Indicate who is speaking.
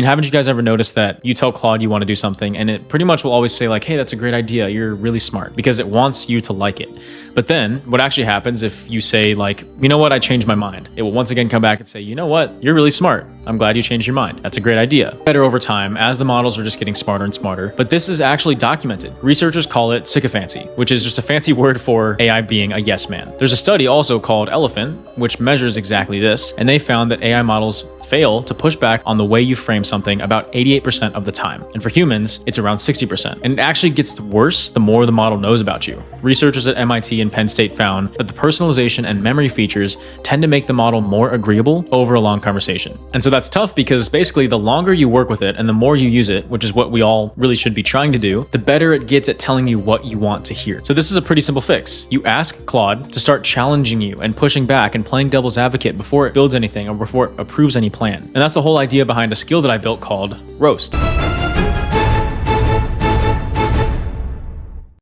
Speaker 1: And haven't you guys ever noticed that you tell Claude you want to do something and it pretty much will always say like, hey, that's a great idea, you're really smart, because it wants you to like it. But then what actually happens if you say like, you know what, I changed my mind, it will once again come back and say, you know what, you're really smart, I'm glad you changed your mind, that's a great idea. Better over time as the models are just getting smarter and smarter. But this is actually documented. Researchers call it sycophancy, which is just a fancy word for AI being a yes man. There's a study also called Elephant, which measures exactly this, and they found that AI models fail to push back on the way you frame something about 88% of the time. And for humans, it's around 60%. And it actually gets worse the more the model knows about you. Researchers at MIT and Penn State found that the personalization and memory features tend to make the model more agreeable over a long conversation. And so that's tough because basically the longer you work with it and the more you use it, which is what we all really should be trying to do, the better it gets at telling you what you want to hear. So this is a pretty simple fix. You ask Claude to start challenging you and pushing back and playing devil's advocate before it builds anything or before it approves any plan. And that's the whole idea behind a skill that I built called Roast.